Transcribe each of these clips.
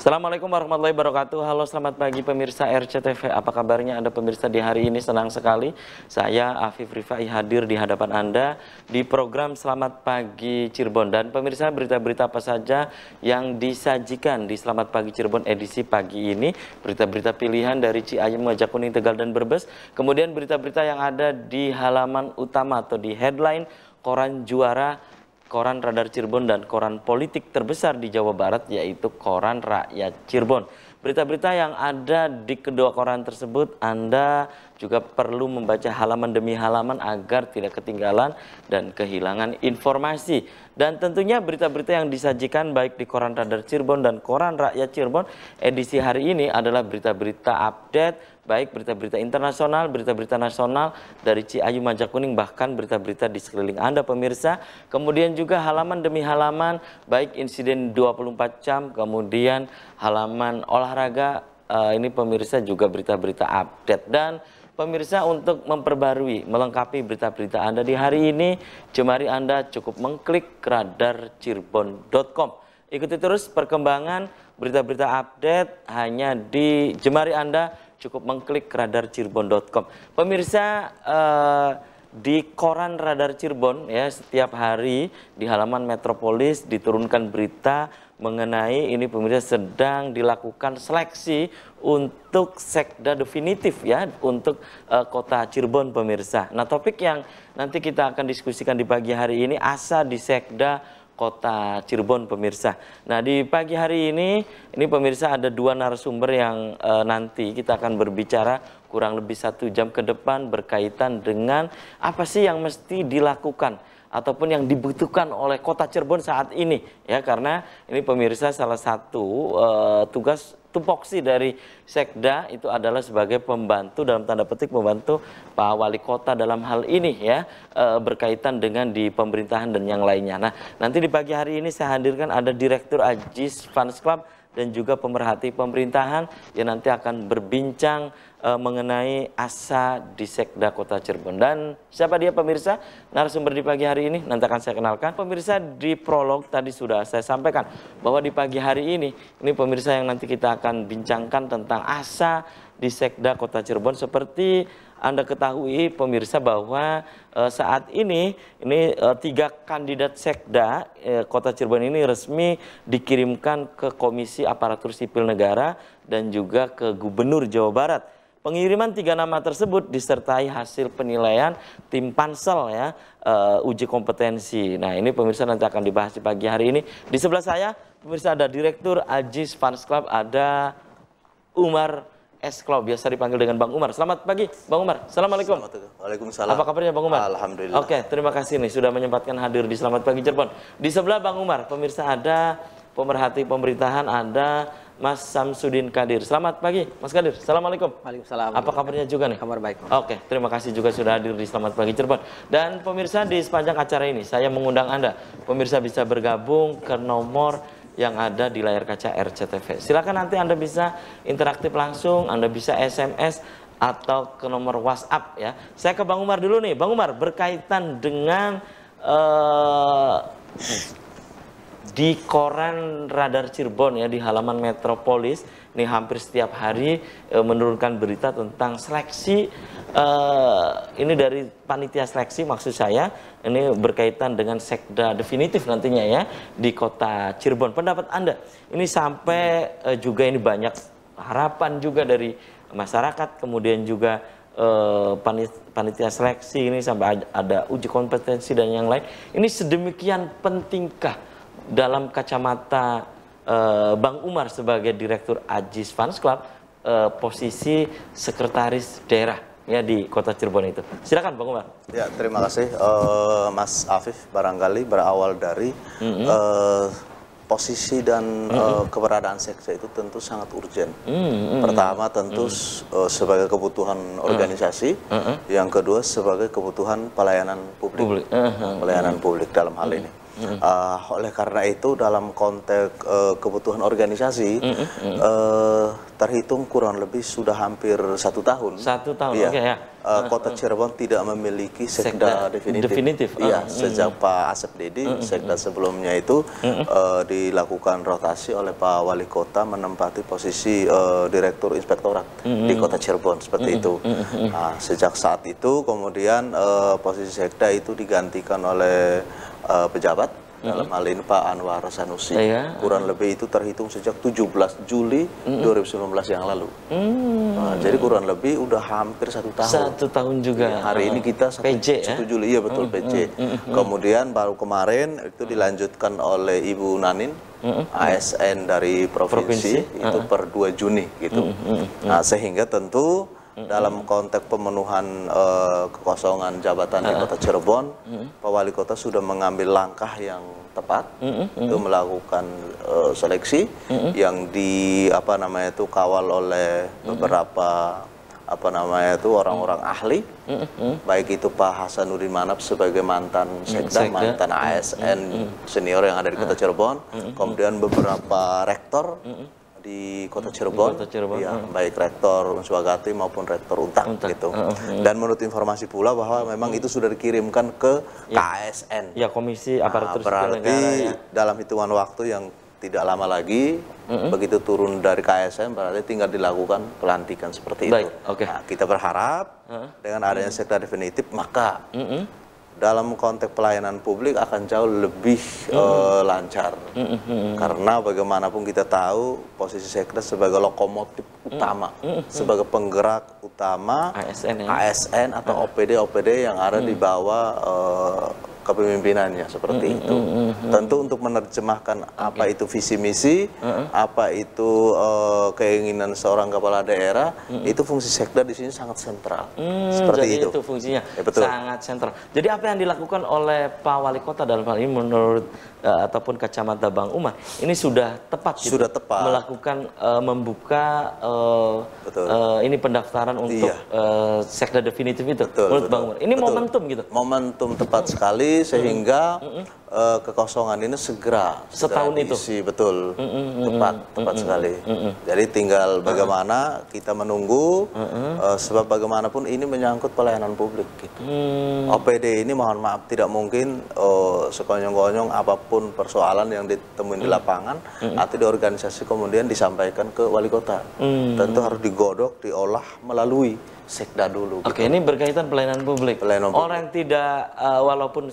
Assalamualaikum warahmatullahi wabarakatuh. Halo, selamat pagi pemirsa RCTV. Apa kabarnya Anda pemirsa di hari ini? Senang sekali saya Afif Rifai hadir di hadapan Anda di program Selamat Pagi Cirebon. Dan pemirsa, berita-berita apa saja yang disajikan di Selamat Pagi Cirebon edisi pagi ini? Berita-berita pilihan dari Ciayem, Mojokuning, Tegal, dan Brebes. Kemudian berita-berita yang ada di halaman utama atau di headline koran juara, Koran Radar Cirebon, dan koran politik terbesar di Jawa Barat, yaitu Koran Rakyat Cirebon. Berita-berita yang ada di kedua koran tersebut Anda juga perlu membaca halaman demi halaman agar tidak ketinggalan dan kehilangan informasi. Dan tentunya berita-berita yang disajikan baik di Koran Radar Cirebon dan Koran Rakyat Cirebon edisi hari ini adalah berita-berita update, baik berita-berita internasional, berita-berita nasional dari Ciayem, Mojokuning, bahkan berita-berita di sekeliling Anda pemirsa. Kemudian juga halaman demi halaman, baik insiden 24 jam, kemudian halaman olahraga, ini pemirsa juga berita-berita update. Dan pemirsa, untuk memperbarui, melengkapi berita-berita Anda di hari ini, jemari Anda cukup mengklik radarcirebon.com. Ikuti terus perkembangan berita-berita update hanya di jemari Anda cukup mengklik radarcirebon.com. Pemirsa, di Koran Radar Cirebon ya, setiap hari di halaman Metropolis diturunkan berita mengenai ini pemirsa, sedang dilakukan seleksi untuk sekda definitif ya untuk kota Cirebon pemirsa. Nah, topik yang nanti kita akan diskusikan di pagi hari ini, asa di sekda kota Cirebon pemirsa. Nah, di pagi hari ini pemirsa ada dua narasumber yang nanti kita akan berbicara kurang lebih 1 jam ke depan berkaitan dengan apa sih yang mesti dilakukan ataupun yang dibutuhkan oleh kota Cirebon saat ini ya, karena ini pemirsa salah satu tugas tupoksi dari sekda itu adalah sebagai pembantu, dalam tanda petik membantu Pak Wali Kota dalam hal ini ya, berkaitan dengan di pemerintahan dan yang lainnya. Nah, nanti di pagi hari ini saya hadirkan ada Direktur Ajis Fans Club dan juga pemerhati pemerintahan yang nanti akan berbincang mengenai asa di sekda kota Cirebon. Dan siapa dia pemirsa narasumber di pagi hari ini? Nanti akan saya kenalkan. Pemirsa, di prolog tadi sudah saya sampaikan bahwa di pagi hari ini pemirsa yang nanti kita akan bincangkan tentang asa di sekda kota Cirebon. Seperti Anda ketahui pemirsa bahwa saat ini 3 kandidat sekda kota Cirebon ini resmi dikirimkan ke Komisi Aparatur Sipil Negara dan juga ke Gubernur Jawa Barat. Pengiriman 3 nama tersebut disertai hasil penilaian tim pansel ya, uji kompetensi. Nah, ini pemirsa nanti akan dibahas di pagi hari ini. Di sebelah saya pemirsa ada Direktur Ajis Fans Club, ada Umar S-Club, biasa dipanggil dengan Bang Umar. Selamat pagi Bang Umar. Assalamualaikum. Waalaikumsalam. Apa kabarnya Bang Umar? Alhamdulillah. Oke, terima kasih nih sudah menyempatkan hadir di Selamat Pagi Cirebon. Di sebelah Bang Umar pemirsa ada pemerhati pemerintahan, ada Mas Samsudin Kadir. Selamat pagi Mas Kadir. Assalamualaikum. Waalaikumsalam. Apa kabarnya juga nih? Kabar baik. Oke, terima kasih juga sudah hadir di Selamat Pagi Cirebon. Dan pemirsa, di sepanjang acara ini saya mengundang Anda, pemirsa bisa bergabung ke nomor yang ada di layar kaca RCTV. Silakan nanti Anda bisa interaktif langsung, Anda bisa SMS atau ke nomor WhatsApp ya. Saya ke Bang Umar dulu nih. Bang Umar, berkaitan dengan di Koran Radar Cirebon ya, di halaman Metropolis ini hampir setiap hari menurunkan berita tentang seleksi, ini dari panitia seleksi maksud saya, ini berkaitan dengan sekda definitif nantinya ya di kota Cirebon. Pendapat Anda ini sampai juga ini banyak harapan juga dari masyarakat, kemudian juga panitia seleksi ini sampai ada uji kompetensi dan yang lain. Ini sedemikian pentingkah dalam kacamata Bang Umar sebagai Direktur Ajis Fans Club posisi sekretaris daerah ya di kota Cirebon itu? Silakan Bang Umar. Ya, terima kasih Mas Afif. Barangkali berawal dari posisi dan keberadaan sekda itu tentu sangat urgen. Pertama tentu sebagai kebutuhan organisasi, yang kedua sebagai kebutuhan pelayanan publik, pelayanan publik dalam hal ini. Oleh karena itu dalam konteks kebutuhan organisasi terhitung kurang lebih sudah hampir 1 tahun. 1 tahun, ya. Oke, ya. Kota Cirebon tidak memiliki sekda definitif. Iya, sejak Pak Asep Dedi, sekda sebelumnya itu dilakukan rotasi oleh Pak Wali Kota menempati posisi Direktur Inspektorat di Kota Cirebon, seperti itu. Nah, sejak saat itu kemudian posisi sekda itu digantikan oleh pejabat. Dalam hal ini Pak Anwar Sanusi, kurang lebih itu terhitung sejak 17 Juli 2019 yang lalu. Nah, jadi kurang lebih udah hampir 1 tahun. 1 tahun juga. Ya, hari ini kita 1 Juli, iya betul, PJ. Kemudian baru kemarin itu dilanjutkan oleh Ibu Nanin, ASN dari provinsi, itu per 2 Juni gitu. Nah, sehingga tentu dalam konteks pemenuhan kekosongan jabatan di Kota Cirebon, Pak Wali Kota sudah mengambil langkah yang tepat untuk melakukan seleksi yang kawal oleh beberapa orang-orang ahli, baik itu Pak Hasanuddin Manap sebagai mantan sekda, mantan ASN senior yang ada di Kota Cirebon, kemudian beberapa rektor di Kota Cirebon, ya, baik Rektor Unswagati maupun Rektor Untak gitu. Dan menurut informasi pula bahwa memang itu sudah dikirimkan ke KASN. Ya, Komisi Aparatur Sipil Negara. Berarti dalam hitungan waktu yang tidak lama lagi, begitu turun dari KASN berarti tinggal dilakukan pelantikan seperti itu. Nah, kita berharap dengan adanya sekda definitif maka dalam konteks pelayanan publik akan jauh lebih lancar. Karena bagaimanapun kita tahu posisi sekda sebagai lokomotif utama, sebagai penggerak utama ASN atau OPD yang ada di bawah kepemimpinannya, seperti itu. Tentu untuk menerjemahkan apa itu visi misi, apa itu keinginan seorang kepala daerah, itu fungsi sekda di sini sangat sentral. Seperti jadi itu fungsinya sangat sentral. Jadi apa yang dilakukan oleh Pak Wali Kota dalam hal ini menurut ataupun kacamata Bang Umar ini sudah tepat gitu? Sudah tepat melakukan membuka ini pendaftaran untuk sekda definitif itu. Menurut Bang Umar ini momentum gitu. Momentum tepat sekali sehingga kekosongan ini segera setahun diisi, itu betul, tepat sekali. Jadi tinggal bagaimana kita menunggu, sebab bagaimanapun ini menyangkut pelayanan publik gitu. OPD ini mohon maaf tidak mungkin sekonyong-konyong apapun persoalan yang ditemui di lapangan atau di organisasi kemudian disampaikan ke wali kota. Tentu harus digodok, diolah melalui sekda dulu. Oke, ini berkaitan pelayanan publik. Orang tidak, walaupun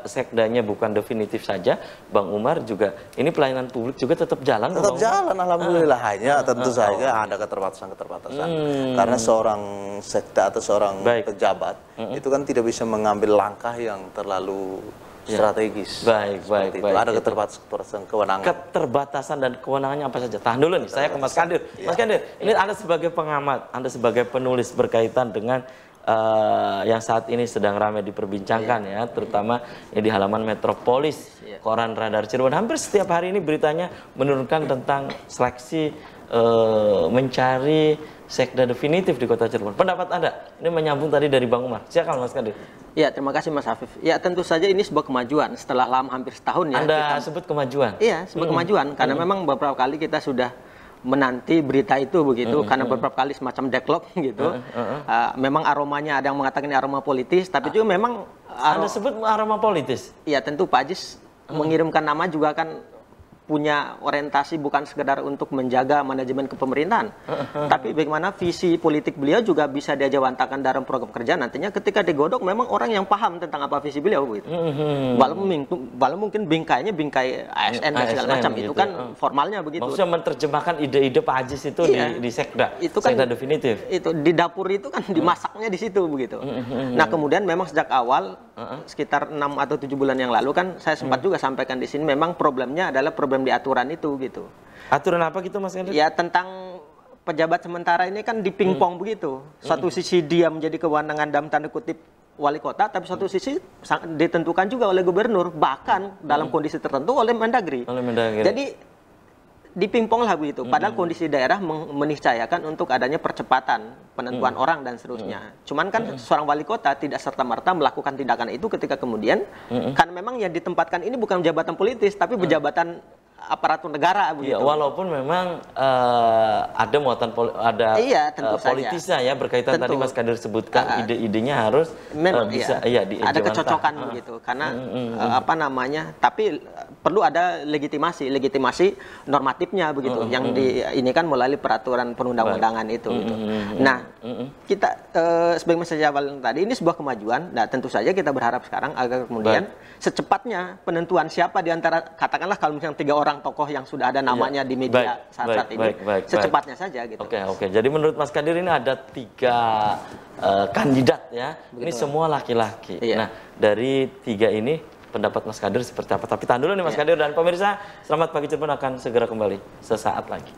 sekdanya bukan definitif saja, Bang Umar juga, ini pelayanan publik juga tetap jalan. Tetap jalan, alhamdulillah. Hanya tentu saja ada keterbatasan-keterbatasan. Karena seorang sekda atau seorang pejabat itu kan tidak bisa mengambil langkah yang terlalu strategis. Baik. Ada keterbatasan kewenangan. Keterbatasan dan kewenangannya apa saja? Tahan dulu nih, saya ke Mas Kandir. Mas Kandir, ini Anda sebagai pengamat, Anda sebagai penulis berkaitan dengan yang saat ini sedang ramai diperbincangkan ya, terutama di halaman Metropolis, koran Radar Cirebon. Hampir setiap hari ini beritanya menurunkan tentang seleksi mencari sekda definitif di Kota Cirebon. Pendapat Anda? Ini menyambung tadi dari Bang Umar. Silakan Mas Kandir. Ya, terima kasih Mas Afif. Ya, tentu saja ini sebuah kemajuan setelah lama hampir setahun ya. Anda sebut kemajuan? Iya, sebuah kemajuan karena memang beberapa kali kita sudah menanti berita itu begitu, karena beberapa kali semacam deadlock gitu. Memang aromanya ada yang mengatakan ini aroma politis, tapi juga memang Anda sebut aroma politis? Iya, tentu Pak Ajis mengirimkan nama juga kan punya orientasi bukan sekedar untuk menjaga manajemen kepemerintahan, tapi bagaimana visi politik beliau juga bisa diajawantakan dalam program kerja nantinya ketika digodok memang orang yang paham tentang apa visi beliau gitu. Walau mungkin bingkainya bingkai ASN dan segala macam gitu, itu kan formalnya begitu. Maksudnya menerjemahkan ide-ide Pak Ajis itu di sekda, itu kan sekda definitif. Itu di dapur itu kan dimasaknya di situ begitu. Nah, kemudian memang sejak awal sekitar 6 atau 7 bulan yang lalu kan saya sempat juga sampaikan di sini memang problemnya adalah problem di aturan itu gitu. Aturan apa gitu Mas Kandir? Ya, tentang pejabat sementara ini kan dipingpong begitu. Satu sisi dia menjadi kewenangan dalam tanda kutip wali kota, tapi satu sisi ditentukan juga oleh gubernur, bahkan dalam kondisi tertentu oleh Mendagri. Jadi dipingpong lah begitu. Padahal kondisi daerah meniscayakan untuk adanya percepatan penentuan orang dan seterusnya. Cuman kan seorang wali kota tidak serta-merta melakukan tindakan itu ketika kemudian karena memang yang ditempatkan ini bukan jabatan politis tapi jabatan aparatur negara begitu. Iya, walaupun memang ada muatan tentu politisnya ya berkaitan tadi Mas Kadir sebutkan ide-idenya harus bisa ada kecocokan begitu karena apa namanya, tapi perlu ada legitimasi normatifnya begitu yang ini kan melalui peraturan perundang-undangan itu gitu. Nah, kita sebagai Mas Jawal tadi ini sebuah kemajuan. Nah, tentu saja kita berharap sekarang agar kemudian secepatnya penentuan siapa di antara katakanlah kalau misalnya 3 orang tokoh yang sudah ada namanya di media saat ini secepatnya saja gitu. Oke. Jadi menurut Mas Kadir ini ada 3 kandidat ya. Begitu. Ini semua laki-laki. Nah, dari 3 ini pendapat Mas Kadir seperti apa? Tapi tahan dulu nih Mas Kadir dan pemirsa, Selamat Pagi Cirebon akan segera kembali sesaat lagi.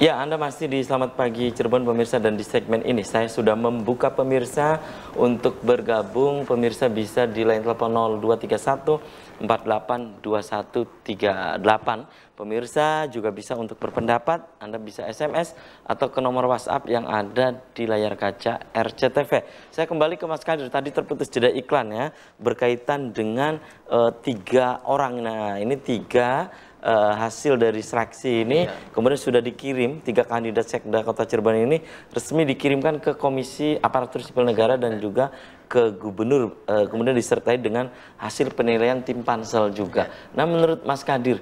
Ya, Anda masih di Selamat Pagi Cirebon pemirsa, dan di segmen ini saya sudah membuka pemirsa untuk bergabung. Pemirsa bisa di line telepon 0231 482138. Pemirsa juga bisa untuk berpendapat, Anda bisa SMS atau ke nomor WhatsApp yang ada di layar kaca RCTV. Saya kembali ke Mas Kadir, tadi terputus jeda iklan ya, berkaitan dengan 3 orang. Nah, ini 3 hasil dari seleksi ini kemudian sudah dikirim, 3 kandidat Sekda Kota Cirebon ini resmi dikirimkan ke Komisi Aparatur Sipil Negara dan juga ke Gubernur, kemudian disertai dengan hasil penilaian tim pansel juga. Nah, menurut Mas Kadir,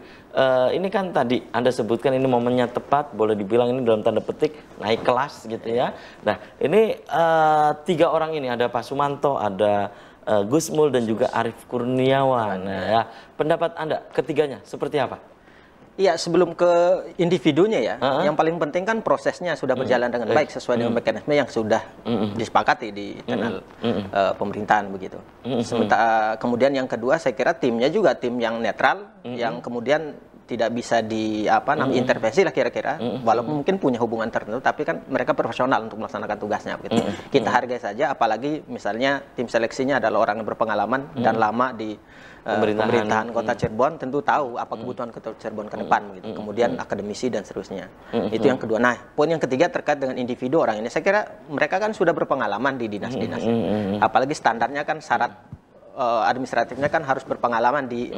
ini kan tadi Anda sebutkan ini momennya tepat, boleh dibilang ini dalam tanda petik naik kelas gitu ya. Nah, ini 3 orang ini, ada Pak Sumanto, ada Gus Mul dan juga Arief Kurniawan. Nah, ya, pendapat Anda ketiganya seperti apa? Iya, sebelum ke individunya ya, yang paling penting kan prosesnya sudah berjalan dengan baik sesuai dengan mekanisme yang sudah disepakati di internal pemerintahan begitu. Sementara kemudian yang kedua, saya kira timnya juga tim yang netral, yang kemudian tidak bisa intervensi lah kira-kira, walaupun mungkin punya hubungan tertentu, tapi kan mereka profesional untuk melaksanakan tugasnya begitu. Kita hargai saja, apalagi misalnya tim seleksinya adalah orang yang berpengalaman dan lama di pemerintahan Kota Cirebon, tentu tahu apa kebutuhan Kota Cirebon ke depan begitu. Kemudian akademisi dan seterusnya. Itu yang kedua. Nah, poin yang ketiga terkait dengan individu orang ini, saya kira mereka kan sudah berpengalaman di dinas-dinas. Apalagi standarnya kan syarat administratifnya kan harus berpengalaman di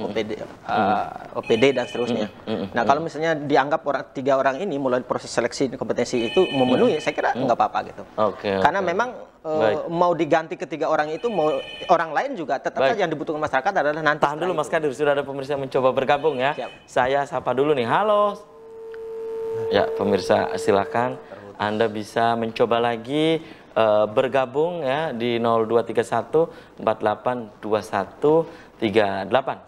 OPD dan seterusnya. Nah, kalau misalnya dianggap 3 orang ini mulai proses seleksi kompetensi itu memenuhi, saya kira nggak apa-apa gitu. Karena memang mau diganti ke 3 orang itu, mau orang lain juga tetap saja yang dibutuhkan masyarakat adalah nanti. Tahan dulu Mas Kadir, sudah ada pemirsa yang mencoba bergabung ya. Saya sapa dulu nih, halo. Ya, pemirsa silakan Anda bisa mencoba lagi bergabung ya di 0231 482138.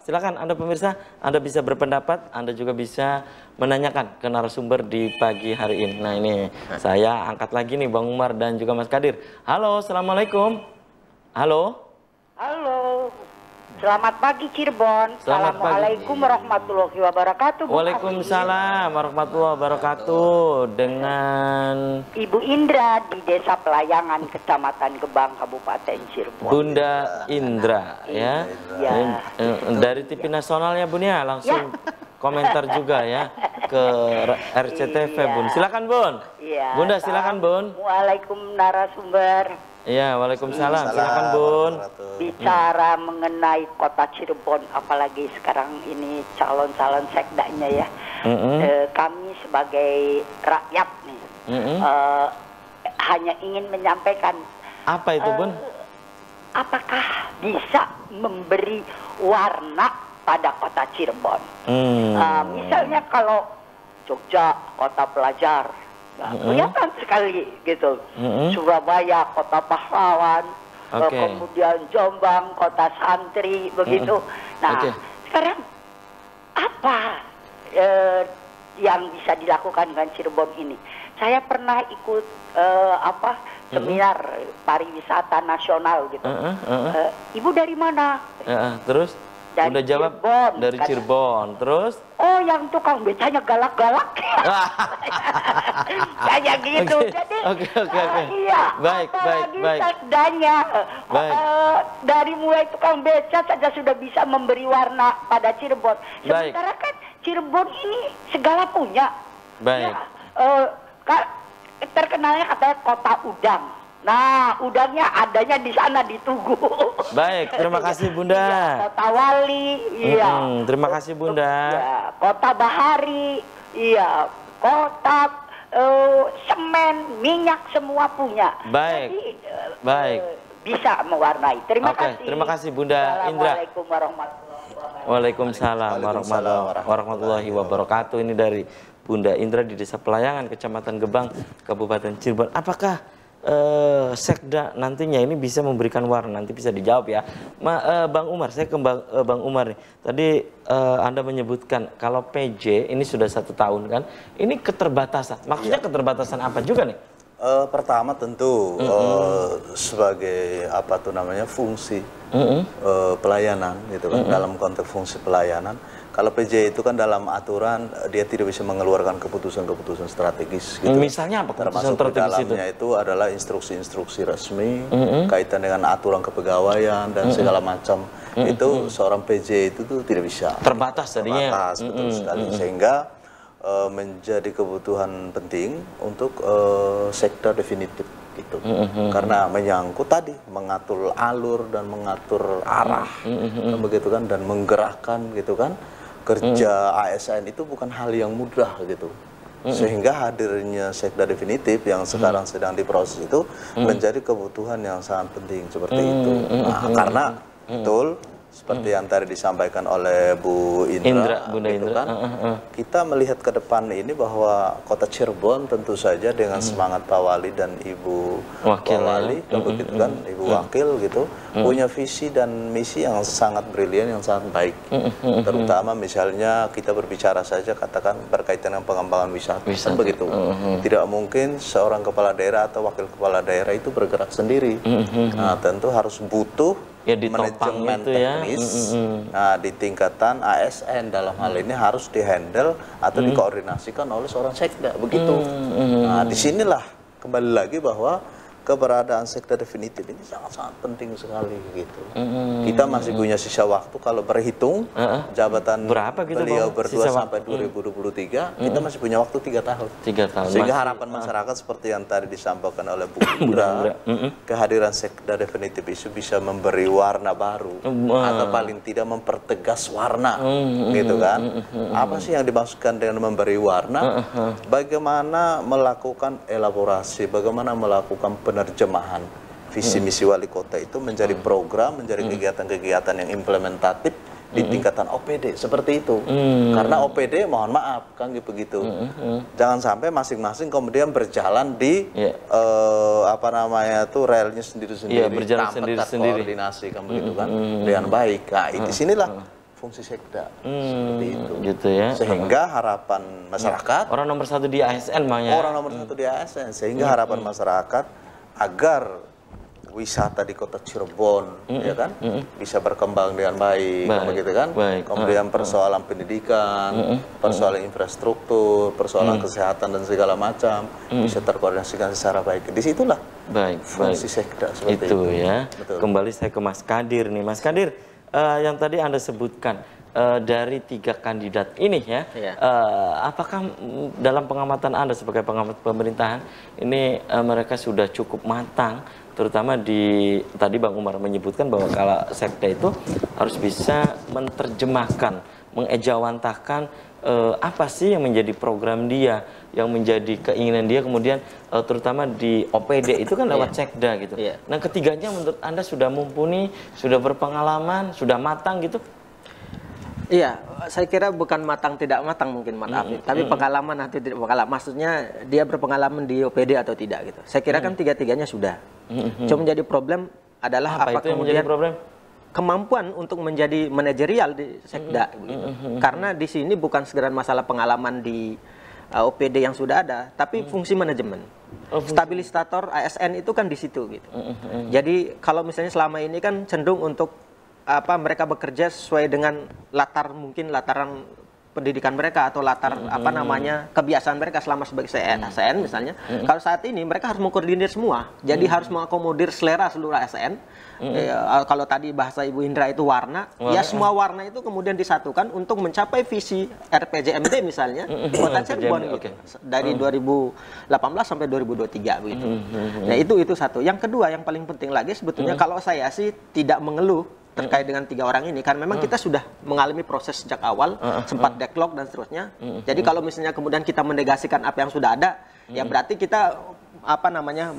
Silakan Anda pemirsa, Anda bisa berpendapat, Anda juga bisa menanyakan ke narasumber di pagi hari ini. Nah, ini saya angkat lagi nih Bang Umar dan juga Mas Kadir. Halo, Assalamualaikum. Halo. Halo. Selamat pagi Cirebon. Assalamualaikum warahmatullahi wabarakatuh. Waalaikumsalam warahmatullahi wabarakatuh. Dengan Ibu Indra di Desa Pelayangan, Kecamatan Gebang, Kabupaten Cirebon. Bunda Indra ya. Ya. Dari TV Nasional ya Bun ya, langsung komentar juga ya ke RCTV Bun. Silakan Bun. Ya. Bunda silakan Bun. Waalaikumsalam narasumber. Iya, waalaikumsalam. Silakan Bun. Bicara mengenai Kota Cirebon, apalagi sekarang ini calon-calon sekdanya ya. Kami sebagai rakyat nih, hanya ingin menyampaikan. Apa itu Bun? Apakah bisa memberi warna pada Kota Cirebon? Misalnya kalau Jogja kota pelajar, kelihatan sekali gitu. Surabaya kota pahlawan, kemudian Jombang kota santri begitu. Nah, sekarang apa yang bisa dilakukan dengan Cirebon ini? Saya pernah ikut seminar pariwisata nasional gitu. Ibu dari mana? Terus? Udah jawab Cirebon, dari kan. Cirebon. Terus? Oh, yang tukang becanya galak-galak. Kayak gitu. Oke, Jadi, oke. iya. Baik. Sekdanya Baik. dari mulai tukang beca saja sudah bisa memberi warna pada Cirebon. Baik. Sementara kan Cirebon ini segala punya. Baik. Ya, terkenalnya katanya kota udang. Nah, udangnya adanya di sana di Tugu. Baik, terima kasih Bunda. Iya, kota Wali, iya. Terima kasih Bunda. Iya, kota Bahari, iya. Kota semen, minyak semua punya. Baik. Jadi, Baik. bisa mewarnai. Terima Oke, kasih. terima kasih Bunda Indra. Assalamualaikum warahmatullahi wabarakatuh. Waalaikumsalam Waalaikumsalam warahmatullahi wabarakatuh. Ini dari Bunda Indra di Desa Pelayangan, Kecamatan Gebang, Kabupaten Cirebon. Apakah Sekda nantinya ini bisa memberikan warna? Nanti bisa dijawab ya. Bang Umar, saya ke Bang Umar nih. Tadi Anda menyebutkan kalau PJ ini sudah 1 tahun kan, ini keterbatasan. Maksudnya keterbatasan apa juga nih? Pertama tentu sebagai apa tuh namanya fungsi pelayanan gitu kan, dalam konteks fungsi pelayanan. Kalau PJ itu kan dalam aturan dia tidak bisa mengeluarkan keputusan-keputusan strategis gitu. Misalnya apa keputusan Termasuk di strategis dalamnya itu adalah instruksi-instruksi resmi kaitan dengan aturan kepegawaian dan segala macam. Itu seorang PJ itu tuh tidak bisa. Terbatas tadinya. Terbatas, betul sekali. Sehingga menjadi kebutuhan penting untuk sekda definitif gitu. Karena menyangkut tadi mengatur alur dan mengatur arah kan begitu kan, dan menggerakkan gitu kan. Kerja ASN itu bukan hal yang mudah gitu. Sehingga hadirnya sekda definitif yang sekarang sedang diproses itu menjadi kebutuhan yang sangat penting seperti itu. Nah, karena betul seperti yang tadi disampaikan oleh Bu Indra, Bunda gitu Indra. kan, kita melihat ke depan ini bahwa kota Cirebon tentu saja dengan semangat Pak Wali dan Ibu Wakil, Wali, begitu kan, Ibu Wakil gitu, punya visi dan misi yang sangat brilian, yang sangat baik. Terutama misalnya kita berbicara saja katakan berkaitan dengan pengembangan wisata. Kan begitu. Tidak mungkin seorang kepala daerah atau wakil kepala daerah itu bergerak sendiri. Nah, tentu harus butuh Ya, ditopang manajemen itu ya. teknis. Nah, di tingkatan ASN dalam hal ini harus dihandle atau dikoordinasikan oleh seorang sekda, begitu. Nah, disinilah kembali lagi bahwa keberadaan sekda definitif ini sangat-sangat penting sekali gitu. Kita masih punya sisa waktu kalau berhitung jabatan Berapa gitu, beliau Bang? berdua Sisa sampai 2023, kita masih punya waktu 3 tahun. 3 tahun. Sehingga Masih. harapan masyarakat seperti yang tadi disampaikan oleh Bu Indra, kehadiran sekda definitif itu bisa memberi warna baru atau paling tidak mempertegas warna, gitu kan? Apa sih yang dimaksudkan dengan memberi warna? Bagaimana melakukan elaborasi, bagaimana melakukan penerjemahan visi misi wali kota itu menjadi program, menjadi kegiatan-kegiatan yang implementatif di tingkatan OPD seperti itu. Karena OPD mohon maaf kan begitu. Jangan sampai masing-masing kemudian berjalan di apa namanya tuh relnya sendiri-sendiri, berjalan tanpa sendiri-sendiri. terkoordinasi kan begitu kan dengan baik. Nah, di sinilah fungsi sekda seperti itu. Gitu ya. Sehingga harapan masyarakat, Orang nomor 1 di ASN Bang ya. orang nomor 1 di ASN, sehingga harapan masyarakat agar wisata di kota Cirebon ya kan bisa berkembang dengan baik, begitu kan. Kemudian persoalan pendidikan, persoalan infrastruktur, persoalan kesehatan dan segala macam bisa terkoordinasikan secara baik. Disitulah fungsi sekda seperti itu. Ya. Betul. Kembali saya ke Mas Kadir nih. Mas Kadir, yang tadi Anda sebutkan dari 3 kandidat ini ya, apakah dalam pengamatan Anda sebagai pengamat pemerintahan ini mereka sudah cukup matang, terutama di tadi Bang Umar menyebutkan bahwa kalau sekda itu harus bisa menerjemahkan, mengejawantahkan apa sih yang menjadi program dia, yang menjadi keinginan dia, kemudian terutama di OPD itu kan lewat sekda gitu. Nah, ketiganya menurut Anda sudah mumpuni, sudah berpengalaman, sudah matang gitu? Iya, saya kira bukan matang tidak matang mungkin Mas Afif, tapi pengalaman atau tidak pengalaman. Maksudnya dia berpengalaman di OPD atau tidak gitu. Saya kira kan tiga-tiganya sudah. Cuma menjadi problem adalah apa itu yang kemudian menjadi problem? kemampuan untuk menjadi manajerial di sekda begitu. Karena di sini bukan sekedar masalah pengalaman di OPD yang sudah ada, tapi fungsi manajemen. Stabilisator ASN itu kan di situ gitu. Jadi kalau misalnya selama ini kan cenderung untuk mereka bekerja sesuai dengan lataran pendidikan mereka atau latar kebiasaan mereka selama sebagai ASN misalnya. Kalau saat ini mereka harus mengkoordinir semua, jadi harus mengakomodir selera seluruh ASN. Kalau tadi bahasa Ibu Indra itu warna, ya semua warna itu kemudian disatukan untuk mencapai visi RPJMD misalnya Kota Cirebon gitu. Dari 2018 sampai 2023 begitu. Nah itu satu. Yang kedua yang paling penting lagi sebetulnya kalau saya sih tidak mengeluh terkait dengan 3 orang ini, kan memang kita sudah mengalami proses sejak awal, sempat backlog dan seterusnya. Jadi kalau misalnya kemudian kita menegasikan apa yang sudah ada, ya berarti kita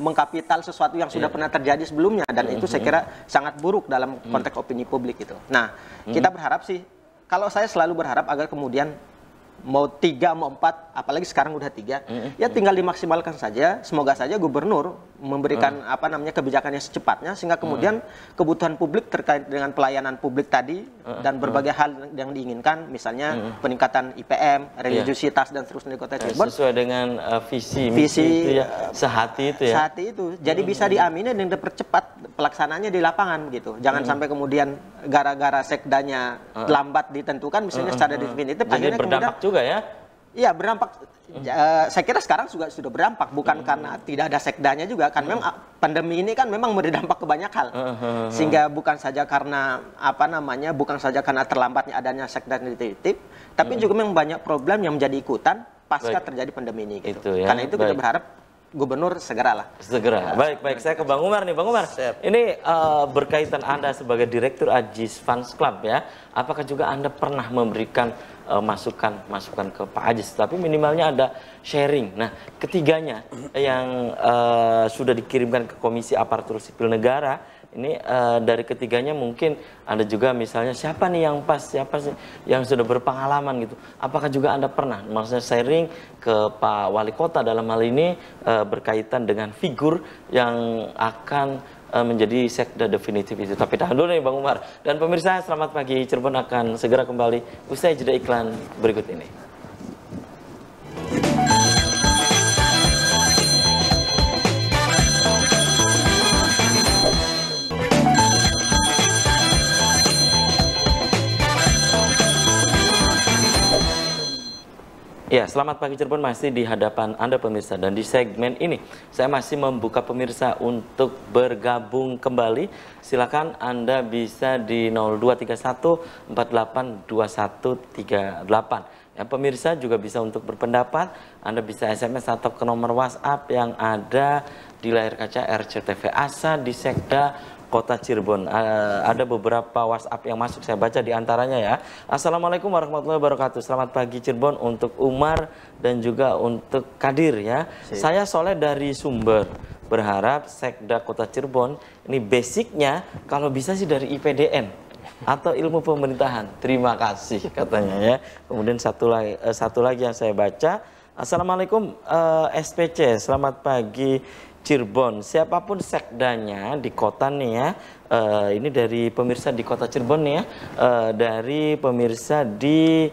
mengkapital sesuatu yang sudah pernah terjadi sebelumnya, dan itu saya kira sangat buruk dalam konteks opini publik itu. Nah, kita berharap sih, kalau saya selalu berharap agar kemudian mau 3 mau 4, apalagi sekarang udah 3, ya tinggal dimaksimalkan saja. Semoga saja gubernur memberikan kebijakannya secepatnya, sehingga kemudian kebutuhan publik terkait dengan pelayanan publik tadi dan berbagai hal yang diinginkan, misalnya peningkatan IPM, religiusitas dan seterusnya di Kota Cirebon sesuai dengan visi itu ya, sehati itu ya. Sehati itu. Jadi bisa diamini dan dipercepat pelaksanaannya di lapangan begitu. Jangan sampai kemudian gara-gara sekdanya lambat ditentukan misalnya secara definitif, jadi berdampak juga ya. Iya, berdampak. Saya kira sekarang juga sudah berdampak, bukan karena tidak ada sekdanya juga, kan memang pandemi ini kan memang berdampak ke banyak hal. Sehingga bukan saja karena bukan saja karena terlambatnya adanya sekda definitif, tapi juga memang banyak problem yang menjadi ikutan pasca terjadi pandemi ini gitu. Itu, ya. Karena itu kita berharap gubernur segera. Baik, saya ke Bang Umar nih. Bang Umar, ini berkaitan Anda sebagai Direktur Ajis Fans Club ya. Apakah juga Anda pernah memberikan masukan ke Pak Ajis, tapi minimalnya ada sharing. Nah, ketiganya yang sudah dikirimkan ke Komisi Aparatur Sipil Negara, ini dari ketiganya mungkin Anda juga misalnya siapa nih yang pas, siapa sih yang sudah berpengalaman gitu. Apakah juga Anda pernah maksudnya sharing ke Pak Wali Kota dalam hal ini berkaitan dengan figur yang akan menjadi sekda definitif itu. Tapi tahan dulu nih Bang Umar. Dan pemirsa, selamat pagi. Cirebon akan segera kembali usai jeda iklan berikut ini. Ya, selamat pagi Cirebon, masih di hadapan Anda pemirsa, dan di segmen ini saya masih membuka pemirsa untuk bergabung kembali. Silakan Anda bisa di 0231 482138. Ya, pemirsa juga bisa untuk berpendapat, Anda bisa SMS atau ke nomor WhatsApp yang ada di layar kaca RCTV ASA di Sekda Kota Cirebon. Ada beberapa WhatsApp yang masuk, saya baca di antaranya ya. Assalamualaikum warahmatullahi wabarakatuh. Selamat pagi Cirebon untuk Umar dan juga untuk Kadir ya. Saya Soleh dari Sumber. Berharap Sekda Kota Cirebon ini basicnya kalau bisa sih dari IPDN atau ilmu pemerintahan. Terima kasih katanya ya. Kemudian satu lagi yang saya baca. Assalamualaikum SPC. Selamat pagi Cirebon, siapapun sekdanya di kota nih ya, ini dari pemirsa di Kota Cirebon nih ya, dari pemirsa di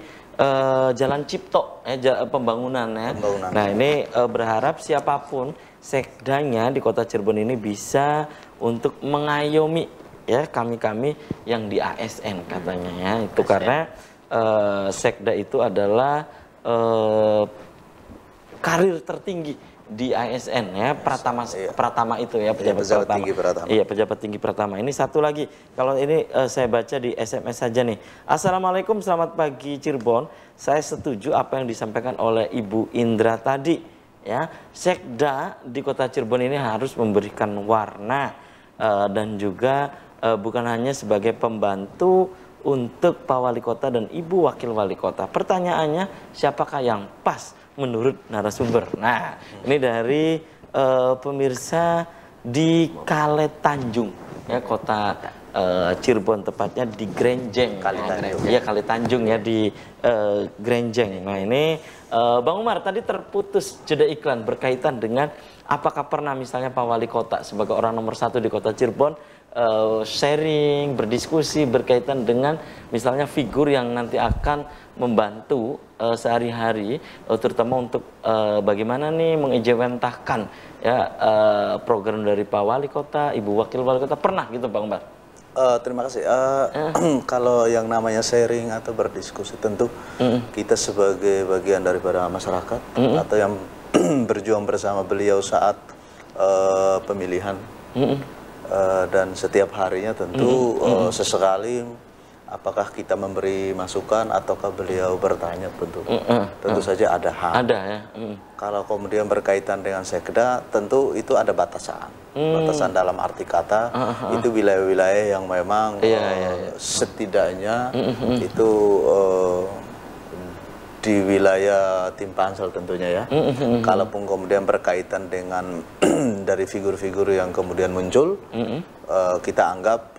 Jalan Cipto, pembangunan ya. Nah ini berharap siapapun sekdanya di Kota Cirebon ini bisa untuk mengayomi ya kami yang di ASN katanya ya, itu karena sekda itu adalah karir tertinggi di ASN ya, Pratama itu ya, pejabat tinggi Pratama. Iya, pejabat tinggi Pratama. Ini satu lagi, kalau ini saya baca di SMS saja nih. Assalamualaikum, selamat pagi Cirebon. Saya setuju apa yang disampaikan oleh Ibu Indra tadi ya. Sekda di Kota Cirebon ini harus memberikan warna dan juga bukan hanya sebagai pembantu untuk Pak Wali Kota dan Ibu Wakil Wali Kota. Pertanyaannya, siapakah yang pas menurut narasumber? Nah, ini dari pemirsa di Kale Tanjung ya, Kota Cirebon, tepatnya di Grenjeng. Kali Tanjung ya, di Grenjeng. Nah ini Bang Umar, tadi terputus jeda iklan berkaitan dengan apakah pernah misalnya Pak Wali Kota sebagai orang nomor 1 di Kota Cirebon sharing, berdiskusi berkaitan dengan misalnya figur yang nanti akan membantu sehari-hari, terutama untuk bagaimana nih mengejawantahkan ya program dari Pak Wali Kota, Ibu Wakil Wali Kota, pernah gitu Bang Umar? Terima kasih. Kalau yang namanya sharing atau berdiskusi tentu kita sebagai bagian daripada masyarakat atau yang berjuang bersama beliau saat pemilihan dan setiap harinya tentu sesekali apakah kita memberi masukan ataukah beliau bertanya tentu saja ada hak. Ada ya. Kalau kemudian berkaitan dengan sekda tentu itu ada batasan. Batasan dalam arti kata itu wilayah-wilayah yang memang setidaknya itu di wilayah tim pansel tentunya ya. Kalaupun kemudian berkaitan dengan dari figur-figur yang kemudian muncul, kita anggap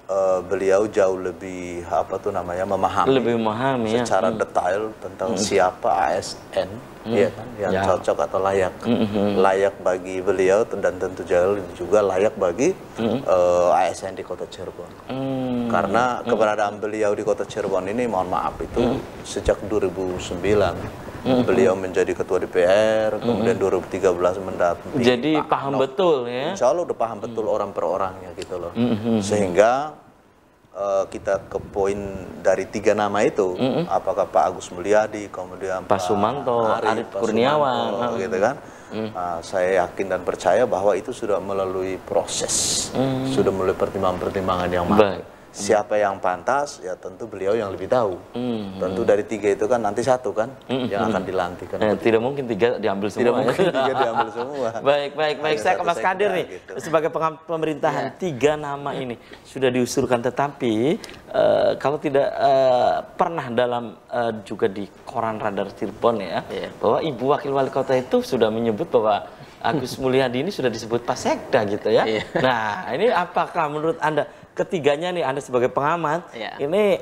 beliau jauh lebih memahami secara detail tentang siapa ASN ya kan, yang cocok atau layak bagi beliau dan tentu juga layak bagi ASN di Kota Cirebon. Karena keberadaan beliau di Kota Cirebon ini mohon maaf itu sejak 2009 beliau menjadi ketua DPR, kemudian 2013 mendampingi. Jadi paham betul ya. Insya Allah udah paham betul orang per orangnya gitu loh. Sehingga kita ke poin dari 3 nama itu, apakah Pak Agus Mulyadi, kemudian Pak Sumanto, Arief Kurniawan, gitu kan. Saya yakin dan percaya bahwa itu sudah melalui proses, sudah melalui pertimbangan-pertimbangan yang matang. Siapa yang pantas, ya tentu beliau yang lebih tahu. Tentu dari 3 itu kan nanti 1 kan yang akan dilantik. Tidak mungkin 3 diambil semua. Tidak mungkin 3 diambil semua. Baik. Saya ke Mas Kadir nih. Gitu. Sebagai pemerintahan 3 nama ini sudah diusulkan, tetapi kalau tidak pernah dalam juga di koran Radar Cirebon ya, bahwa Ibu Wakil Wali Kota itu sudah menyebut bahwa Agus Mulyadi ini sudah disebut Pak Sekda gitu ya. Nah, ini apakah menurut Anda ketiganya nih, Anda sebagai pengamat, ini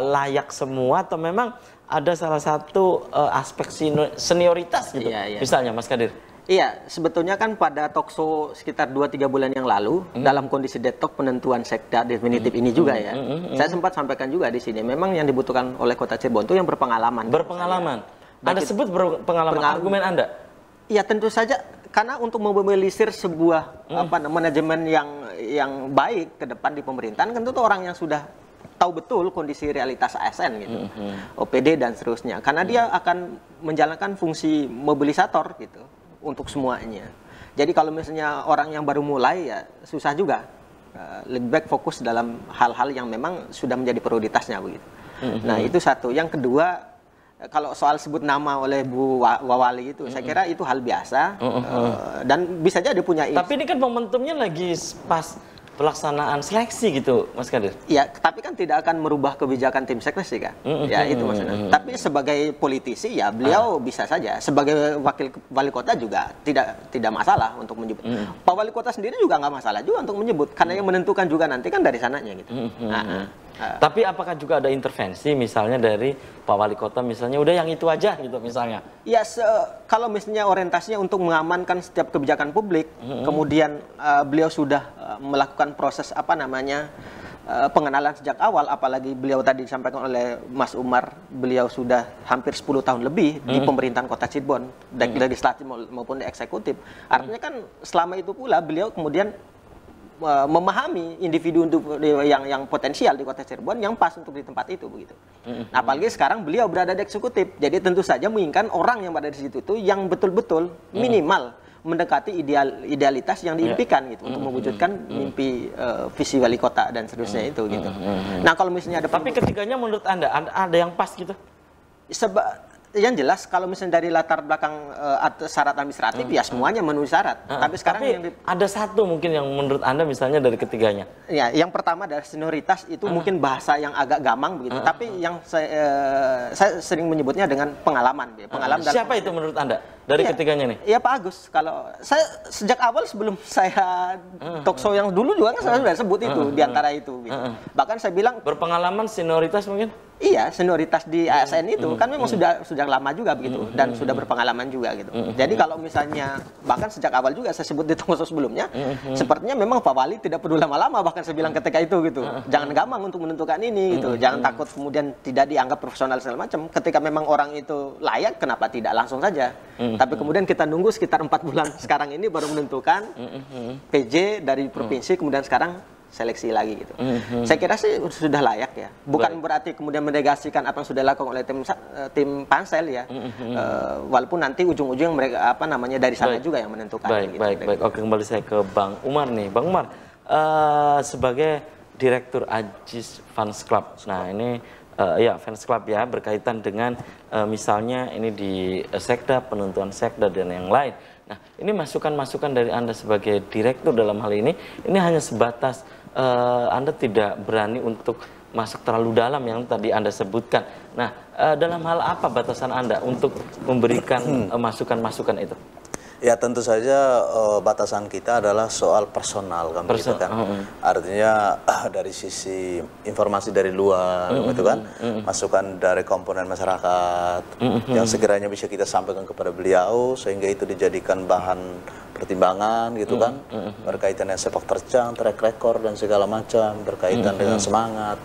layak semua atau memang ada salah satu aspek senioritas gitu? Misalnya Mas Kadir. Iya, sebetulnya kan pada talkshow sekitar 2-3 bulan yang lalu, dalam kondisi deadlock penentuan sekda definitif ini juga ya, saya sempat sampaikan juga di sini, memang yang dibutuhkan oleh Kota Cirebon itu yang berpengalaman. Berpengalaman? Anda sebut berpengalaman, argumen Anda? Iya, tentu saja, karena untuk memobilisir sebuah manajemen yang baik ke depan di pemerintahan, kan itu orang yang sudah tahu betul kondisi realitas ASN gitu, OPD dan seterusnya, karena dia akan menjalankan fungsi mobilisator gitu untuk semuanya. Jadi kalau misalnya orang yang baru mulai ya susah juga, lebih baik fokus dalam hal-hal yang memang sudah menjadi prioritasnya begitu. Nah itu satu. Yang kedua, kalau soal sebut nama oleh Bu Wawali itu, saya kira itu hal biasa dan bisa jadi punya. Tapi ini kan momentumnya lagi pas pelaksanaan seleksi gitu, Mas Kadir. Ya, tapi kan tidak akan merubah kebijakan tim seleksi kan. Ya itu maksudnya. Tapi sebagai politisi ya beliau bisa saja. Sebagai wakil wali kota juga tidak masalah untuk menyebut. Pak Wali Kota sendiri juga nggak masalah juga untuk menyebut, karena yang menentukan juga nanti kan dari sananya gitu. Tapi apakah juga ada intervensi misalnya dari Pak Wali Kota misalnya udah yang itu aja gitu misalnya? Ya kalau misalnya orientasinya untuk mengamankan setiap kebijakan publik, kemudian beliau sudah melakukan proses pengenalan sejak awal, apalagi beliau tadi disampaikan oleh Mas Umar, beliau sudah hampir 10 tahun lebih di pemerintahan Kota Cirebon, baik legislatif maupun eksekutif. Artinya kan selama itu pula beliau kemudian memahami individu yang potensial di Kota Cirebon yang pas untuk di tempat itu begitu. Nah, apalagi sekarang beliau berada di eksekutif, jadi tentu saja menginginkan orang yang berada di situ itu yang betul-betul minimal mendekati idealitas yang diimpikan gitu untuk mewujudkan mimpi visi wali kota dan seterusnya itu gitu. Nah, kalau misalnya ada tapi ketiganya menurut Anda ada yang pas gitu? Yang jelas kalau misalnya dari latar belakang syarat administratif ya semuanya memenuhi syarat. Tapi sekarang ada satu mungkin yang menurut Anda misalnya dari ketiganya. Ya, yang pertama dari senioritas itu mungkin bahasa yang agak gamang begitu. Tapi yang saya sering menyebutnya dengan pengalaman. Pengalaman. Siapa itu menurut Anda dari ketiganya nih? Iya Pak Agus. Kalau saya sejak awal sebelum saya talkshow yang dulu juga kan saya sudah sebut itu di antara itu. Gitu. Bahkan saya bilang berpengalaman, senioritas mungkin. Iya, senioritas di ASN itu kan memang sudah lama juga begitu dan sudah berpengalaman juga gitu. Jadi kalau misalnya bahkan sejak awal juga saya sebut di talkshow sebelumnya, sepertinya memang Pak Wali tidak perlu lama-lama, bahkan saya bilang ketika itu gitu. Jangan gampang untuk menentukan ini gitu. Jangan takut kemudian tidak dianggap profesional segala macam. Ketika memang orang itu layak, kenapa tidak langsung saja? Tapi kemudian kita nunggu sekitar 4 bulan sekarang ini baru menentukan PJ dari provinsi, kemudian sekarang seleksi lagi gitu. Saya kira sih sudah layak ya. Bukan berarti kemudian menegasikan apa yang sudah dilakukan oleh tim pansel ya. Walaupun nanti ujung-ujung mereka dari sana juga yang menentukan. Baik. Oke, kembali saya ke Bang Umar nih. Bang Umar, sebagai Direktur Ajis Fans Club. Nah, ini fans club ya, berkaitan dengan misalnya ini di sekda, penentuan sekda dan yang lain. Nah, ini masukan-masukan dari Anda sebagai direktur dalam hal ini hanya sebatas Anda tidak berani untuk masuk terlalu dalam yang tadi Anda sebutkan. Nah, dalam hal apa batasan Anda untuk memberikan masukan-masukan itu? Ya tentu saja batasan kita adalah soal personal kan begitu kan. Artinya dari sisi informasi dari luar gitu kan, masukan dari komponen masyarakat yang sekiranya bisa kita sampaikan kepada beliau sehingga itu dijadikan bahan pertimbangan gitu kan, berkaitan dengan sepak terjang, track record dan segala macam, berkaitan dengan semangat.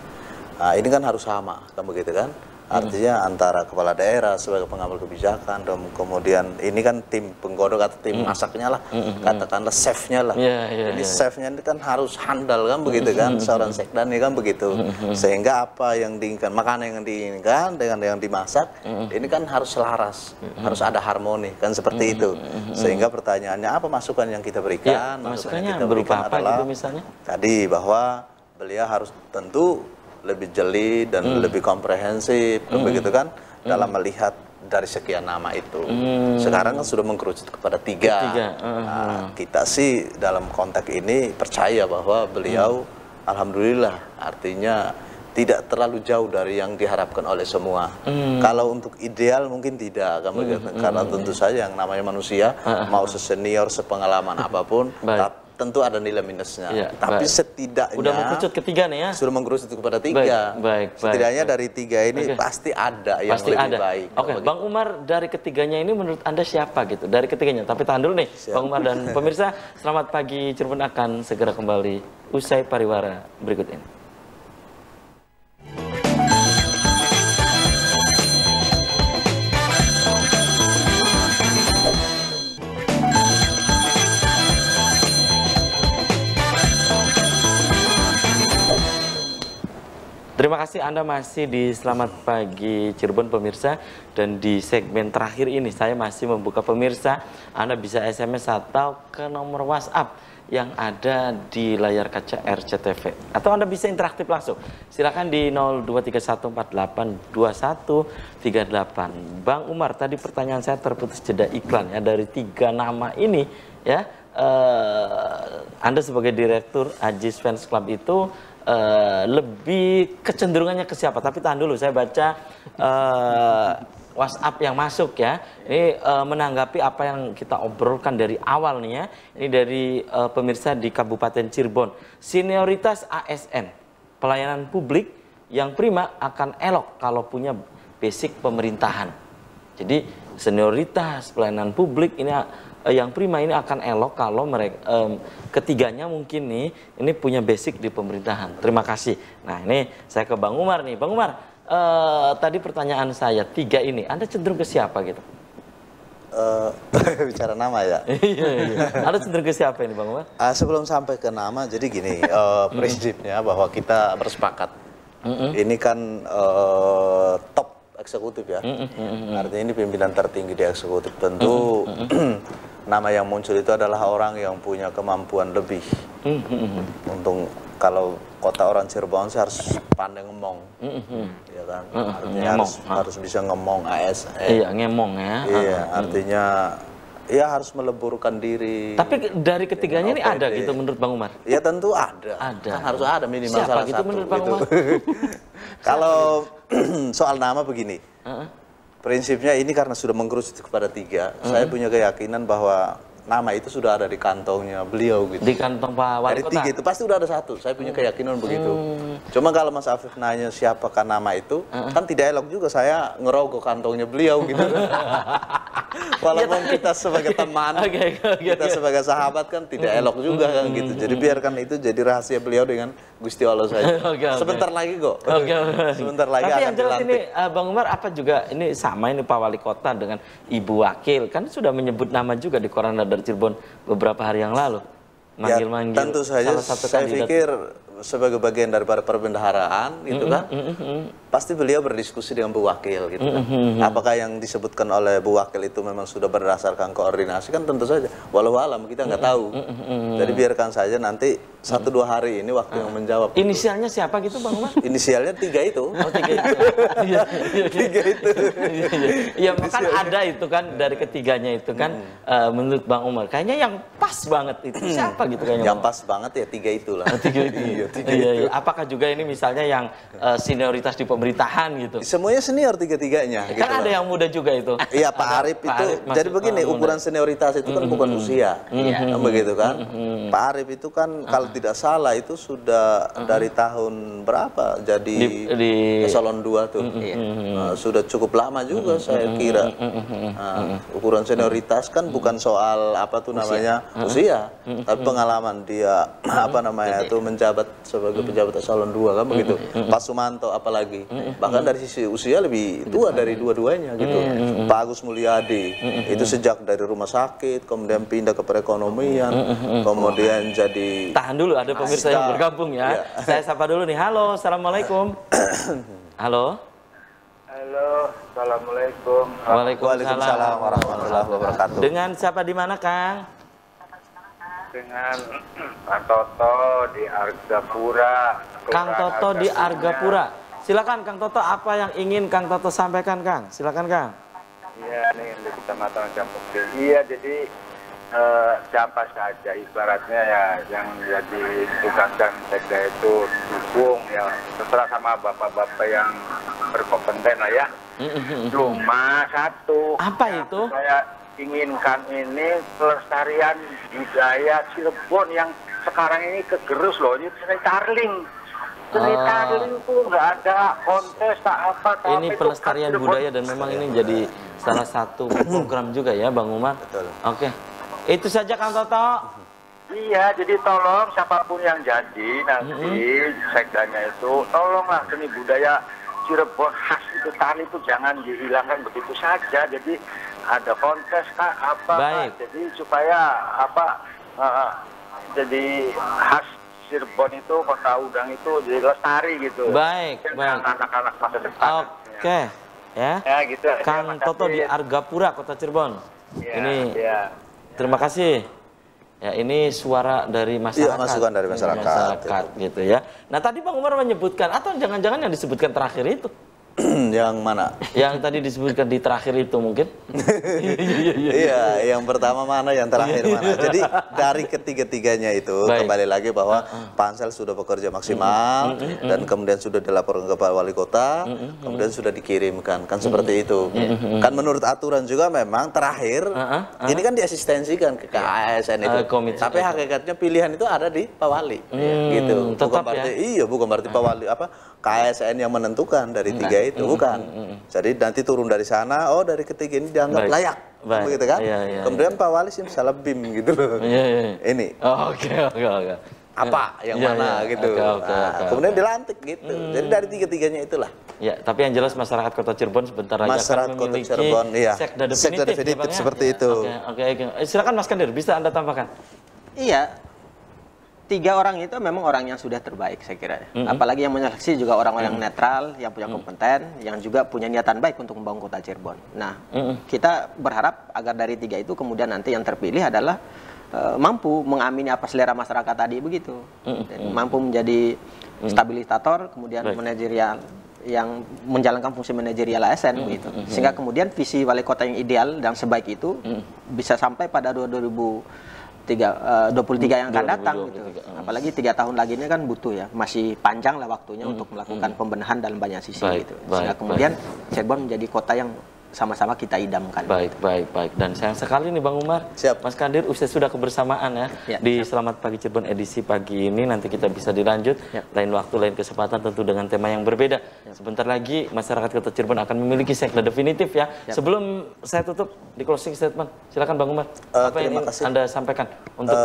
Nah, ini kan harus sama kan begitu kan. Artinya antara kepala daerah sebagai pengambil kebijakan dan kemudian ini kan tim penggodok atau tim masaknya lah, katakanlah chefnya lah. Jadi chefnya ini kan harus handal kan begitu kan, seorang sekda ini kan begitu. Sehingga apa yang diinginkan, makanan yang diinginkan dengan yang dimasak ini kan harus selaras, harus ada harmoni kan seperti itu. Sehingga pertanyaannya apa masukan yang kita berikan? Masukannya yang berupa apa gitu misalnya? Tadi bahwa beliau harus tentu lebih jeli dan lebih komprehensif, begitu kan, dalam melihat dari sekian nama itu. Sekarang kan sudah mengkerucut kepada 3. Nah, kita sih dalam konteks ini percaya bahwa beliau, alhamdulillah, artinya tidak terlalu jauh dari yang diharapkan oleh semua. Kalau untuk ideal mungkin tidak, kan begitu. Karena tentu saja yang namanya manusia, mau sesenior, sepengalaman apapun, tentu ada nilai minusnya. Tapi setidaknya udah mengkerucut ke 3 nih ya. Sudah mengkerucut kepada 3. Setidaknya dari 3 ini pasti ada yang lebih baik. Oke, Bang Umar, dari ketiganya ini menurut Anda siapa gitu? Dari ketiganya. Tapi tahan dulu nih, Bang Umar dan pemirsa. Selamat pagi Cirebon akan segera kembali usai pariwara berikut ini. Terima kasih Anda masih di Selamat Pagi Cirebon pemirsa, dan di segmen terakhir ini saya masih membuka pemirsa, Anda bisa SMS atau ke nomor WhatsApp yang ada di layar kaca RCTV, atau Anda bisa interaktif langsung. Silakan di 0231482138. Bang Umar, tadi pertanyaan saya terputus jeda iklan ya, dari 3 nama ini ya. Anda sebagai direktur Ajis Fans Club itu lebih kecenderungannya ke siapa? Tapi tahan dulu, saya baca WhatsApp yang masuk ya. Ini menanggapi apa yang kita obrolkan dari awal nih ya. Ini dari pemirsa di Kabupaten Cirebon. Senioritas ASN, pelayanan publik yang prima akan elok kalau punya basic pemerintahan. Jadi senioritas pelayanan publik ini yang prima ini akan elok kalau mereka ketiganya mungkin nih ini punya basic di pemerintahan. Terima kasih. Nah, ini saya ke Bang Umar nih. Bang Umar, tadi pertanyaan saya 3 ini, Anda cenderung ke siapa gitu? Bicara nama ya. Iya. Anda cenderung ke siapa ini Bang Umar? Sebelum sampai ke nama, jadi gini, prinsipnya bahwa kita bersepakat. Ini kan top eksekutif ya. Artinya ini pimpinan tertinggi di eksekutif. Tentu nama yang muncul itu adalah orang yang punya kemampuan lebih. Untuk kalau kota orang Cirebon sih harus pandai ngomong. Ya kan? Artinya harus bisa ngomong ASN. Iya, ngemong ya. Iya, artinya ya harus meleburkan diri. Tapi dari ketiganya ini ada gitu menurut Bang Umar? Ya tentu ada. Kan harus ada minimal salah gitu satu. Menurut Bang Umar? Kalau soal nama begini, prinsipnya ini karena sudah mengkerucut kepada 3, saya punya keyakinan bahwa nama itu sudah ada di kantongnya beliau gitu. Di kantong Pak Wali Kota? Dari 3 itu pasti udah ada 1, saya punya keyakinan begitu. Cuma kalau Mas Afif nanya siapakah nama itu, kan tidak elok juga saya ngerogoh kantongnya beliau gitu. Walaupun kita sebagai teman, kita sebagai sahabat kan tidak elok juga kan gitu. Jadi biarkan itu jadi rahasia beliau dengan Gusti Allah saja. Sebentar lagi kok. Sebentar lagi tapi akan yang jelas dilantik. ini Bang Umar, apa juga ini sama ini Pak Wali Kota dengan Ibu Wakil kan sudah menyebut nama juga di koran Radar Cirebon beberapa hari yang lalu. manggil-manggil tentu saja salah satu saya kandidat? pikir sebagai bagian daripada perbendaharaan gitu kan, pasti beliau berdiskusi dengan Bu Wakil gitu kan. Apakah yang disebutkan oleh Bu Wakil itu memang sudah berdasarkan koordinasi, kan tentu saja walau alam kita nggak tahu. Jadi biarkan saja nanti 1-2 hari ini waktu yang menjawab. Inisialnya siapa gitu Bang Umar? Inisialnya 3 itu. Oh 3 itu. Iya, iya, 3 itu. Iya, kan ada itu kan dari ketiganya itu kan menurut Bang Umar kayaknya yang pas banget itu siapa gitu kayaknya. Yang pas banget ya 3 itulah. 3 itu. Iya. Apakah juga ini misalnya yang senioritas di pemerintahan gitu? Semuanya senior 3-tiganya. Kan gitu ada yang muda juga itu. Iya Pak Arif itu. Jadi begini ukuran senioritas itu kan bukan usia, begitu kan? Pak Arif itu kan kalau tidak salah itu sudah dari tahun berapa jadi eselon 2 tuh. Sudah cukup lama juga saya kira. Ukuran senioritas kan bukan soal apa tuh namanya usia, tapi pengalaman dia apa namanya itu menjabat sebagai pejabat eselon 2 kan begitu. Pak Sumanto apalagi. Bahkan dari sisi usia lebih tua dari dua-duanya gitu. Pak Agus Mulyadi itu sejak dari rumah sakit kemudian pindah ke perekonomian, kemudian jadi tahan dulu ada pemirsa yang bergabung ya. Saya sapa dulu nih. Halo, assalamualaikum. Halo. Halo, assalamualaikum. Waalaikumsalam warahmatullahi wabarakatuh. Dengan siapa di mana, Kang? Dengan Pak Toto di Argapura. Kang Toto di Argapura. Silakan Kang Toto, apa yang ingin Kang Toto sampaikan, Kang? Silakan, Kang. Iya, nih di Kecamatan Campur. Iya, jadi siapa saja ibaratnya ya yang jadi tugaskan sekda itu dukung ya, terserah sama bapak-bapak yang berkompeten lah ya. Cuma satu apa itu saya inginkan ini pelestarian budaya Cirebon yang sekarang ini kegerus loh, ini seni tarling. Seni tarling tuh nggak ada kontes tak apa. Ini pelestarian budaya dan memang ini jadi salah satu program juga ya Bang Umar. Betul. Oke. Itu saja Kang Toto. Iya, jadi tolong siapapun yang jadi nanti sekdanya itu, tolonglah seni budaya Cirebon khas itu tali itu jangan dihilangkan begitu saja. Jadi ada kontes kah apa? Baik. Jadi supaya apa? Jadi khas Cirebon itu, kota udang itu jadi lestari gitu. Baik, baik. Anak-anak masa depan. Oke, ya. Ya gitu. Kang Toto di Argapura, Kota Cirebon. Ya, Ini ya. terima kasih. Ya, ini suara dari masyarakat. Iya, masukan dari masyarakat. Gitu ya. Nah, tadi Bang Umar menyebutkan atau jangan-jangan yang disebutkan terakhir itu? Yang mana? Yang tadi disebutkan di terakhir itu mungkin? Iya, yang pertama mana, yang terakhir mana. Jadi dari ketiga-tiganya itu kembali lagi bahwa pansel sudah bekerja maksimal dan kemudian sudah dilaporkan ke Pak Wali Kota, kemudian sudah dikirimkan, kan seperti itu. Kan menurut aturan juga memang terakhir ini kan diasistensikan ke KASN itu. Tapi hakikatnya pilihan itu ada di Pak Wali, gitu. Bukan berarti bukan berarti Pak Wali apa KASN yang menentukan dari tiga itu, bukan. Jadi nanti turun dari sana, oh dari ketiga ini dianggap layak, begitu kan? Kemudian Pak Wali sih misalnya BIM gitu loh. Ini. Oke. Apa yang mana gitu. Kemudian dilantik gitu. Jadi dari tiga-tiganya itulah. Ya, tapi yang jelas masyarakat Kota Cirebon sebentar lagi masyarakat akan Kota memiliki Cirebon, sekda definitif seperti itu. Oke. Silakan Mas Kandir, bisa Anda tambahkan? Iya. 3 orang itu memang orang yang sudah terbaik saya kira. Apalagi yang menyeleksi juga orang-orang netral, yang punya kompeten, yang juga punya niatan baik untuk membangun Kota Cirebon. Nah, kita berharap agar dari 3 itu kemudian nanti yang terpilih adalah mampu mengamini apa selera masyarakat tadi begitu. Mampu menjadi stabilisator, kemudian manajerial yang menjalankan fungsi manajerial ASN begitu. Sehingga kemudian visi wali kota yang ideal dan sebaik itu bisa sampai pada 23 yang akan datang gitu. Apalagi 3 tahun lagi ini kan butuh ya, masih panjang lah waktunya untuk melakukan pembenahan dalam banyak sisi gitu. Sehingga kemudian Cirebon menjadi kota yang sama-sama kita idamkan. Baik. Dan sayang sekali nih Bang Umar. Siap. Mas Kandir, usai sudah kebersamaan ya di Selamat Pagi Cirebon edisi pagi ini. Nanti kita bisa dilanjut lain waktu, lain kesempatan tentu dengan tema yang berbeda. Sebentar lagi masyarakat Kota Cirebon akan memiliki sekda definitif ya. Sebelum saya tutup di closing statement, silakan Bang Umar. Apa yang Anda sampaikan untuk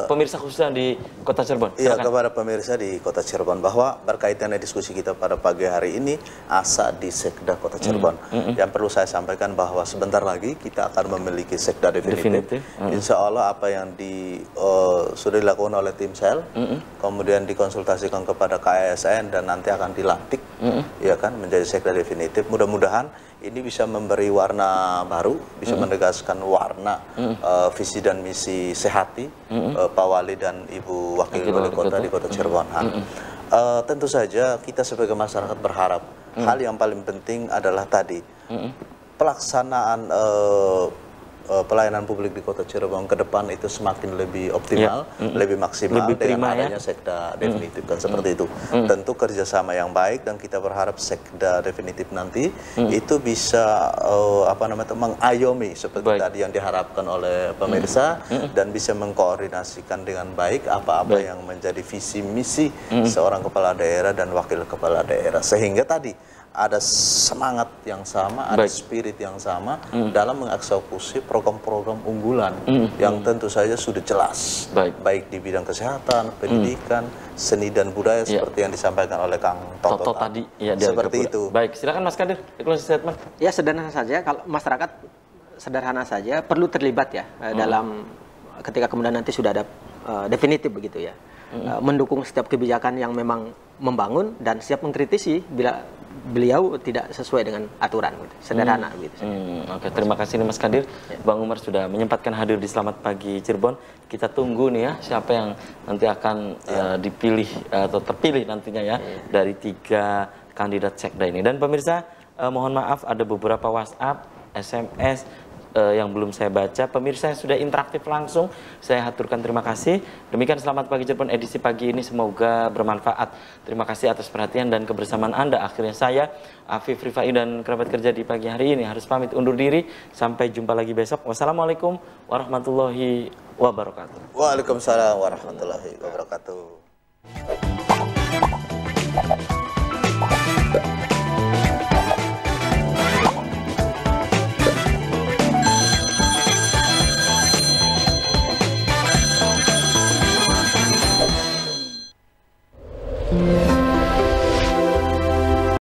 pemirsa khususnya di Kota Cirebon? Iya, kepada pemirsa di Kota Cirebon bahwa berkaitan dengan diskusi kita pada pagi hari ini asa di sekda Kota Cirebon. Yang perlu saya sampaikan bahwa sebentar lagi kita akan memiliki sekda definitif. Insya Allah apa yang sudah dilakukan oleh tim sel, kemudian dikonsultasikan kepada KASN dan nanti akan dilantik, ya kan, menjadi sekda definitif. Mudah-mudahan ini bisa memberi warna baru, bisa menegaskan warna visi dan misi Sehati, Pak Wali dan Ibu Wakil Wali Kota di Kota Cirebon. Tentu saja kita sebagai masyarakat berharap hal yang paling penting adalah tadi pelaksanaan pelayanan publik di Kota Cirebon ke depan itu semakin lebih optimal, lebih maksimal dengan adanya sekda definitif kan seperti itu. Tentu kerjasama yang baik dan kita berharap sekda definitif nanti itu bisa mengayomi seperti tadi yang diharapkan oleh pemirsa dan bisa mengkoordinasikan dengan baik apa-apa yang menjadi visi misi seorang kepala daerah dan wakil kepala daerah sehingga tadi ada semangat yang sama, ada spirit yang sama dalam mengeksekusi program-program unggulan yang tentu saja sudah jelas, baik di bidang kesehatan, pendidikan, seni dan budaya seperti yang disampaikan oleh Kang Toto tadi. Ya, seperti itu. Baik, silakan Mas Kadir, closing statement. Ya sederhana saja, kalau masyarakat sederhana saja perlu terlibat ya dalam ketika kemudian nanti sudah ada definitif begitu ya. Mendukung setiap kebijakan yang memang membangun dan siap mengkritisi bila beliau tidak sesuai dengan aturan, sederhana gitu. Oke, terima kasih nih Mas Kadir. Bang Umar sudah menyempatkan hadir di Selamat Pagi Cirebon. Kita tunggu nih ya siapa yang nanti akan dipilih atau terpilih nantinya ya dari 3 kandidat sekda ini. Dan pemirsa, mohon maaf ada beberapa WhatsApp, SMS yang belum saya baca. Pemirsa yang sudah interaktif langsung, saya haturkan terima kasih. Demikian Selamat Pagi Cirebon edisi pagi ini, semoga bermanfaat. Terima kasih atas perhatian dan kebersamaan Anda. Akhirnya saya, Afif Rifai dan kerabat kerja di pagi hari ini harus pamit undur diri. Sampai jumpa lagi besok. Wassalamualaikum warahmatullahi wabarakatuh. Waalaikumsalam warahmatullahi wabarakatuh.